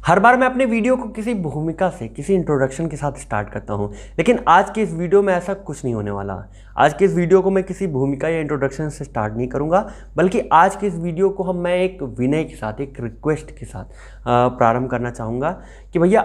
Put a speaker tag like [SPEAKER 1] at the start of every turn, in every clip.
[SPEAKER 1] हर बार मैं अपने वीडियो को किसी भूमिका से, किसी इंट्रोडक्शन के साथ स्टार्ट करता हूं, लेकिन आज के इस वीडियो में ऐसा कुछ नहीं होने वाला। आज के इस वीडियो को मैं किसी भूमिका या इंट्रोडक्शन से स्टार्ट नहीं करूंगा, बल्कि आज के इस वीडियो को मैं एक विनय के साथ, एक रिक्वेस्ट के साथ प्रारंभ करना चाहूँगा कि भैया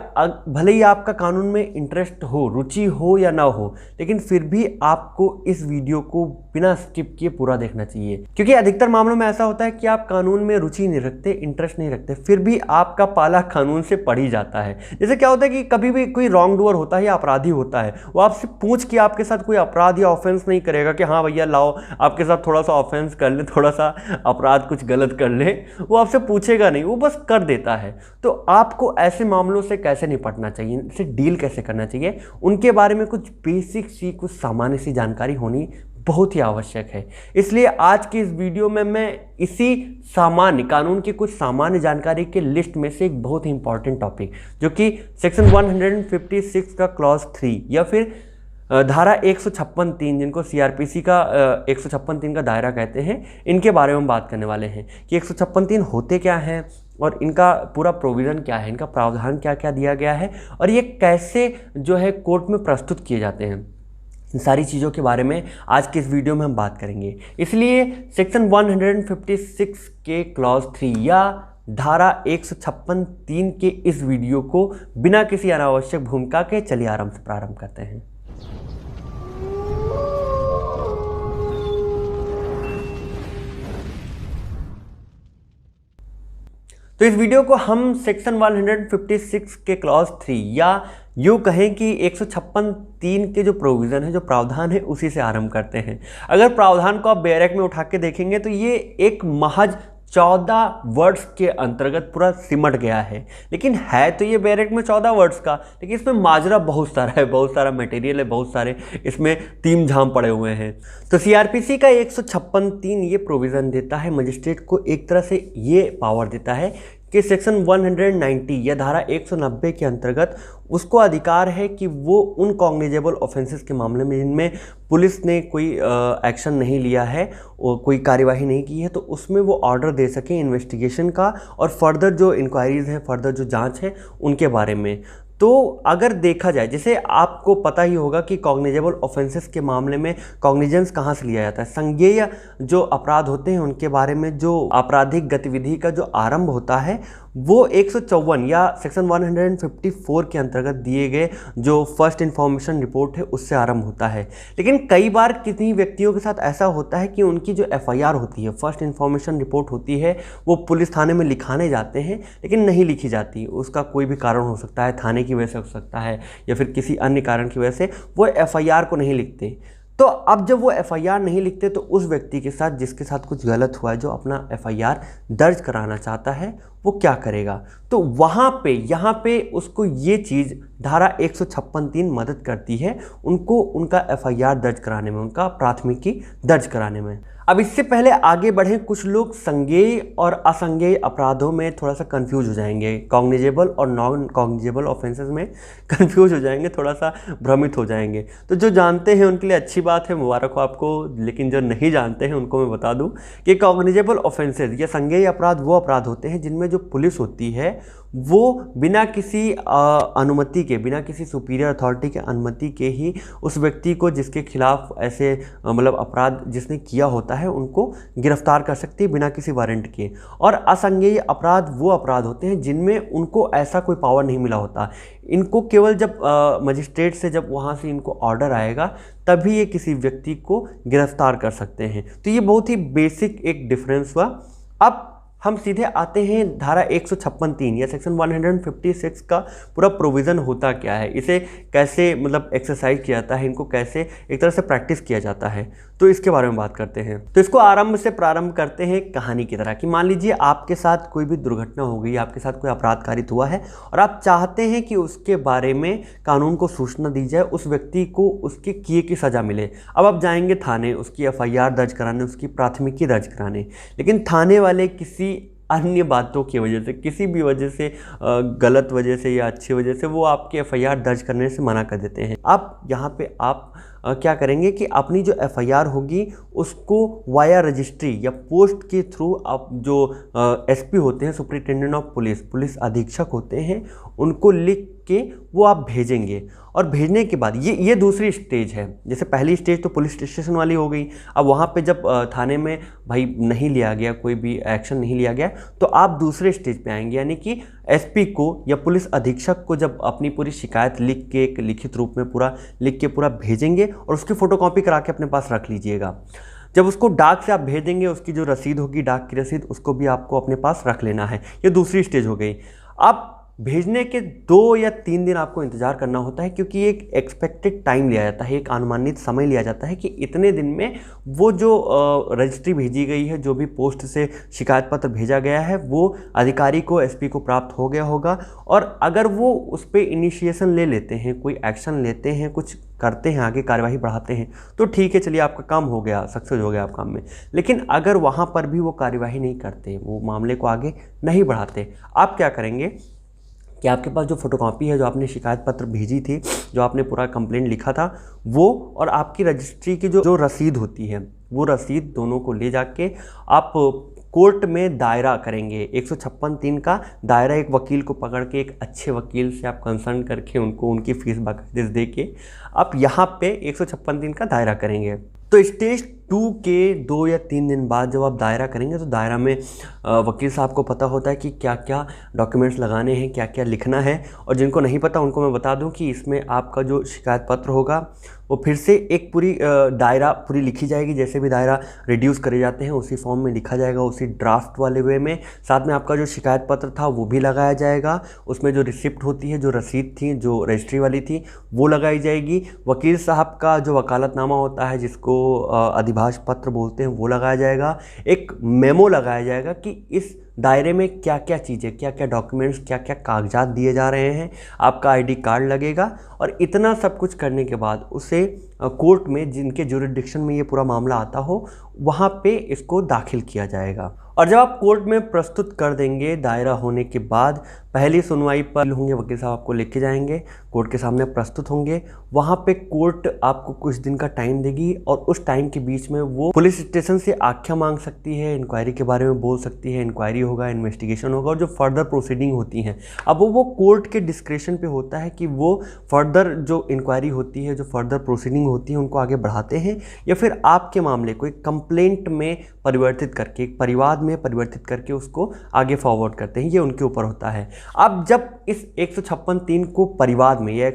[SPEAKER 1] भले ही आपका कानून में इंटरेस्ट हो, रुचि हो या ना हो, लेकिन फिर भी आपको इस वीडियो को बिना स्किप किए पूरा देखना चाहिए। क्योंकि अधिकतर मामलों में ऐसा होता है कि आप कानून में रुचि नहीं रखते, इंटरेस्ट नहीं रखते, फिर भी आपका पाला कानून से पड़ ही जाता है। जैसे क्या होता है कि कभी भी कोई रॉन्ग डूअर होता है या अपराधी होता है, वो आपसे पूछ के आपके साथ कोई अपराध या ऑफेंस नहीं करेगा कि हाँ भैया लाओ आपके साथ थोड़ा सा ऑफेंस कर ले, थोड़ा सा अपराध कुछ गलत कर ले, वो आपसे पूछेगा नहीं, वो बस कर देता है। तो आपको ऐसे मामलों से कैसे निपटना चाहिए, इनसे डील कैसे करना चाहिए, उनके बारे में कुछ बेसिक सी, कुछ सामान्य सी जानकारी होनी बहुत ही आवश्यक है। इसलिए आज की इस वीडियो में मैं इसी सामान्य कानून की कुछ सामान्य जानकारी के लिस्ट में से एक बहुत ही इंपॉर्टेंट टॉपिक, जो कि सेक्शन 156 का क्लॉज 3 या फिर धारा 156(3), जिनको सीआरपीसी का 156(3) का दायरा कहते हैं, इनके बारे में बात करने वाले हैं कि 156(3) होते क्या हैं और इनका पूरा प्रोविज़न क्या है, इनका प्रावधान क्या क्या दिया गया है और ये कैसे जो है कोर्ट में प्रस्तुत किए जाते हैं। इन सारी चीज़ों के बारे में आज के इस वीडियो में हम बात करेंगे। इसलिए सेक्शन 156 के क्लॉज 3 या धारा 156(3) के इस वीडियो को बिना किसी अनावश्यक भूमिका के चलिए आराम से प्रारंभ करते हैं। तो इस वीडियो को हम सेक्शन 156 के क्लॉज 3 या यूँ कहें कि 156(3) के जो प्रोविज़न है, जो प्रावधान है, उसी से आरंभ करते हैं। अगर प्रावधान को आप बैरक में उठा के देखेंगे तो ये एक महज 14 वर्ड्स के अंतर्गत पूरा सिमट गया है। लेकिन है तो ये बैरक में 14 वर्ड्स का, लेकिन इसमें माजरा बहुत सारा है, बहुत सारा मटेरियल है, बहुत सारे इसमें तीम झाम पड़े हुए हैं। तो सीआरपीसी का 156(3) ये प्रोविज़न देता है, मजिस्ट्रेट को एक तरह से ये पावर देता है कि सेक्शन 190 या धारा 190 के अंतर्गत उसको अधिकार है कि वो उन कॉग्निजेबल ऑफेंसेस के मामले में जिनमें पुलिस ने कोई एक्शन नहीं लिया है और कोई कार्यवाही नहीं की है, तो उसमें वो ऑर्डर दे सके इन्वेस्टिगेशन का और फर्दर जो इंक्वायरीज़ हैं, फर्दर जो जांच है, उनके बारे में। तो अगर देखा जाए, जैसे आपको पता ही होगा कि कॉग्निजेबल ऑफेंसेस के मामले में कॉग्निजेंस कहाँ से लिया जाता है, संज्ञेय जो अपराध होते हैं उनके बारे में जो आपराधिक गतिविधि का जो आरंभ होता है वो 154 या सेक्शन 154 के अंतर्गत दिए गए जो फर्स्ट इन्फॉर्मेशन रिपोर्ट है उससे आरंभ होता है। लेकिन कई बार कितनी व्यक्तियों के साथ ऐसा होता है कि उनकी जो एफआईआर होती है, फर्स्ट इन्फॉर्मेशन रिपोर्ट होती है, वो पुलिस थाने में लिखाने जाते हैं लेकिन नहीं लिखी जाती। उसका कोई भी कारण हो सकता है, थाने की वजह से हो सकता है या फिर किसी अन्य कारण की वजह से वो एफआईआर को नहीं लिखते। तो अब जब वो एफआईआर नहीं लिखते तो उस व्यक्ति के साथ जिसके साथ कुछ गलत हुआ है, जो अपना एफआईआर दर्ज कराना चाहता है, वो क्या करेगा? तो यहाँ पे उसको ये चीज़ धारा 156(3) मदद करती है उनको उनका एफआईआर दर्ज कराने में, उनका प्राथमिकी दर्ज कराने में। अब इससे पहले आगे बढ़ें, कुछ लोग संज्ञेय और असंज्ञेय अपराधों में थोड़ा सा कंफ्यूज हो जाएंगे, कॉग्निजेबल और नॉन कॉग्निजेबल ऑफेंसेस में कंफ्यूज हो जाएंगे, थोड़ा सा भ्रमित हो जाएंगे। तो जो जानते हैं उनके लिए अच्छी बात है, मुबारक हो आपको, लेकिन जो नहीं जानते हैं उनको मैं बता दूं कि कॉग्निजेबल ऑफेंसेस या संज्ञेय अपराध वो अपराध होते हैं जिनमें जो पुलिस होती है वो बिना किसी अनुमति के, बिना किसी सुपीरियर अथॉरिटी के अनुमति के ही उस व्यक्ति को जिसके खिलाफ ऐसे मतलब अपराध जिसने किया होता है उनको गिरफ्तार कर सकती है बिना किसी वारंट के। और असंज्ञेय अपराध वो अपराध होते हैं जिनमें उनको ऐसा कोई पावर नहीं मिला होता। इनको केवल जब मजिस्ट्रेट से जब वहाँ से इनको ऑर्डर आएगा तभी ये किसी व्यक्ति को गिरफ्तार कर सकते हैं। तो ये बहुत ही बेसिक एक डिफरेंस हुआ। अब हम सीधे आते हैं धारा 156(3) या सेक्शन 156 का पूरा प्रोविज़न होता क्या है, इसे कैसे मतलब एक्सरसाइज किया जाता है, इनको कैसे एक तरह से प्रैक्टिस किया जाता है, तो इसके बारे में बात करते हैं। तो इसको आरंभ से प्रारंभ करते हैं कहानी की तरह कि मान लीजिए आपके साथ कोई भी दुर्घटना हो गई, आपके साथ कोई अपराध कारित हुआ है और आप चाहते हैं कि उसके बारे में कानून को सूचना दी जाए, उस व्यक्ति को उसके किए की सज़ा मिले। अब आप जाएंगे थाने उसकी एफआईआर दर्ज कराने, उसकी प्राथमिकी दर्ज कराने, लेकिन थाने वाले किसी अन्य बातों की वजह से, किसी भी वजह से, गलत वजह से या अच्छी वजह से वो आपके एफआईआर दर्ज करने से मना कर देते हैं। अब यहाँ पे आप क्या करेंगे कि अपनी जो एफआईआर होगी उसको वाया रजिस्ट्री या पोस्ट के थ्रू आप जो एसपी होते हैं, सुपरिटेंडेंट ऑफ पुलिस, पुलिस अधीक्षक होते हैं, उनको लिख के वो आप भेजेंगे। और भेजने के बाद ये दूसरी स्टेज है। जैसे पहली स्टेज तो पुलिस स्टेशन वाली हो गई। अब वहाँ पे जब थाने में भाई नहीं लिया गया, कोई भी एक्शन नहीं लिया गया, तो आप दूसरे स्टेज पे आएंगे, यानी कि एसपी को या पुलिस अधीक्षक को जब अपनी पूरी शिकायत लिख के एक लिखित रूप में पूरा लिख के पूरा भेजेंगे और उसकी फ़ोटोकॉपी करा के अपने पास रख लीजिएगा। जब उसको डाक से आप भेज देंगे, उसकी जो रसीद होगी, डाक की रसीद, उसको भी आपको अपने पास रख लेना है। ये दूसरी स्टेज हो गई। अब भेजने के 2 या 3 दिन आपको इंतज़ार करना होता है, क्योंकि एक एक्सपेक्टेड टाइम लिया जाता है, एक अनुमानित समय लिया जाता है कि इतने दिन में वो जो रजिस्ट्री भेजी गई है, जो भी पोस्ट से शिकायत पत्र भेजा गया है, वो अधिकारी को, एसपी को प्राप्त हो गया होगा। और अगर वो उस पर इनिशिएशन ले लेते हैं, कोई एक्शन लेते हैं, कुछ करते हैं, आगे कार्यवाही बढ़ाते हैं, तो ठीक है, चलिए आपका काम हो गया, सक्सेस हो गया आप काम में। लेकिन अगर वहाँ पर भी वो कार्यवाही नहीं करते, वो मामले को आगे नहीं बढ़ाते, आप क्या करेंगे कि आपके पास जो फोटोकॉपी है, जो आपने शिकायत पत्र भेजी थी, जो आपने पूरा कंप्लेंट लिखा था, वो और आपकी रजिस्ट्री की जो रसीद होती है, वो रसीद दोनों को ले जाके आप कोर्ट में दायरा करेंगे। 156(3) का दायरा, एक वकील को पकड़ के, एक अच्छे वकील से आप कंसल्ट करके उनको उनकी फीस बाकायदे दे के आप यहाँ पे 156(3) का दायरा करेंगे। तो स्टेज 2 के 2 या 3 दिन बाद जब आप दायरा करेंगे, तो दायरा में वकील साहब को पता होता है कि क्या क्या डॉक्यूमेंट्स लगाने हैं, क्या क्या लिखना है। और जिनको नहीं पता उनको मैं बता दूं कि इसमें आपका जो शिकायत पत्र होगा वो फिर से एक पूरी दायरा पूरी लिखी जाएगी। जैसे भी दायरा रिड्यूस करे जाते हैं उसी फॉर्म में लिखा जाएगा, उसी ड्राफ्ट वाले वे में। साथ में आपका जो शिकायत पत्र था वो भी लगाया जाएगा, उसमें जो रिसिप्ट होती है, जो रसीद थी, जो रजिस्ट्री वाली थी, वो लगाई जाएगी। वकील साहब का जो वकालतनामा होता है, जिसको अधिभाष पत्र बोलते हैं, वो लगाया जाएगा। एक मेमो लगाया जाएगा कि इस दायरे में क्या क्या चीज़ें, क्या क्या डॉक्यूमेंट्स, क्या क्या कागजात दिए जा रहे हैं। आपका आईडी कार्ड लगेगा। और इतना सब कुछ करने के बाद उसे कोर्ट में, जिनके ज्यूरिडिक्शन में ये पूरा मामला आता हो, वहाँ पे इसको दाखिल किया जाएगा। और जब आप कोर्ट में प्रस्तुत कर देंगे, दायरा होने के बाद पहली सुनवाई पर होंगे, वकील साहब आपको लेके जाएंगे, कोर्ट के सामने प्रस्तुत होंगे। वहाँ पे कोर्ट आपको कुछ दिन का टाइम देगी और उस टाइम के बीच में वो पुलिस स्टेशन से आख्या मांग सकती है, इंक्वायरी के बारे में बोल सकती है। इंक्वायरी होगा, इन्वेस्टिगेशन होगा, और जो फर्दर प्रोसीडिंग होती हैं, अब वो कोर्ट के डिस्क्रिप्शन पे होता है कि वो फर्दर जो इंक्वायरी होती है, जो फर्दर प्रोसीडिंग होती है, उनको आगे बढ़ाते हैं या फिर आपके मामले को एक कंप्लेंट में परिवर्तित करके, एक परिवाद में परिवर्तित करके उसको आगे फॉरवर्ड करते हैं। ये उनके ऊपर होता है। अब जब इस 156(3) को परिवाद में या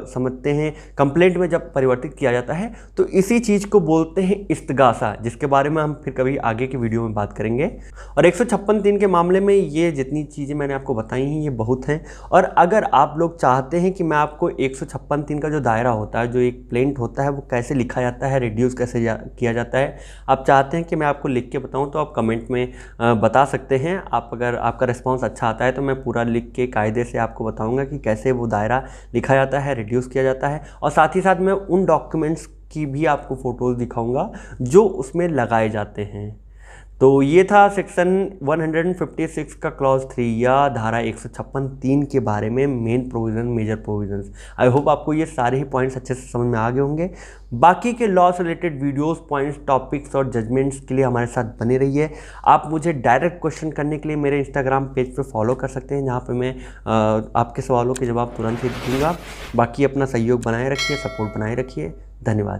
[SPEAKER 1] समझते हैं कंप्लेंट में जब परिवर्तित किया जाता है, तो इसी चीज़ को बोलते हैं इस्तिगासा, जिसके बारे में हम फिर कभी आगे की वीडियो में बात करेंगे। और 156(3) के मामले में ये जितनी चीज़ें मैंने आपको बताई हैं, ये बहुत हैं। और अगर आप लोग चाहते हैं कि मैं आपको 156(3) का जो दायरा होता है, जो एक प्लेंट होता है, वो कैसे लिखा जाता है, रिड्यूस कैसे किया जाता है, आप चाहते हैं कि मैं आपको लिख के बताऊं, तो आप कमेंट में बता सकते हैं। आप अगर आपका रिस्पांस अच्छा आता है तो मैं पूरा लिख के कायदे से आपको बताऊंगा कि कैसे वो दायरा लिखा जाता है, रिड्यूस किया जाता है। और साथ ही साथ मैं उन डॉक्यूमेंट्स की भी आपको फ़ोटोज़ दिखाऊंगा जो उसमें लगाए जाते हैं। तो ये था सेक्शन 156 का क्लॉज 3 या धारा 156(3) के बारे में main provision, major provisions. I hope आपको ये सारे ही पॉइंट्स अच्छे से समझ में आ गए होंगे। बाकी के लॉ से रिलेटेड वीडियोस, पॉइंट्स, टॉपिक्स और जजमेंट्स के लिए हमारे साथ बने रहिए। आप मुझे डायरेक्ट क्वेश्चन करने के लिए मेरे इंस्टाग्राम पेज पे फॉलो कर सकते हैं, जहाँ पे मैं आपके सवालों के जवाब तुरंत ही दूंगा। बाकी अपना सहयोग बनाए रखिए, सपोर्ट बनाए रखिए। धन्यवाद।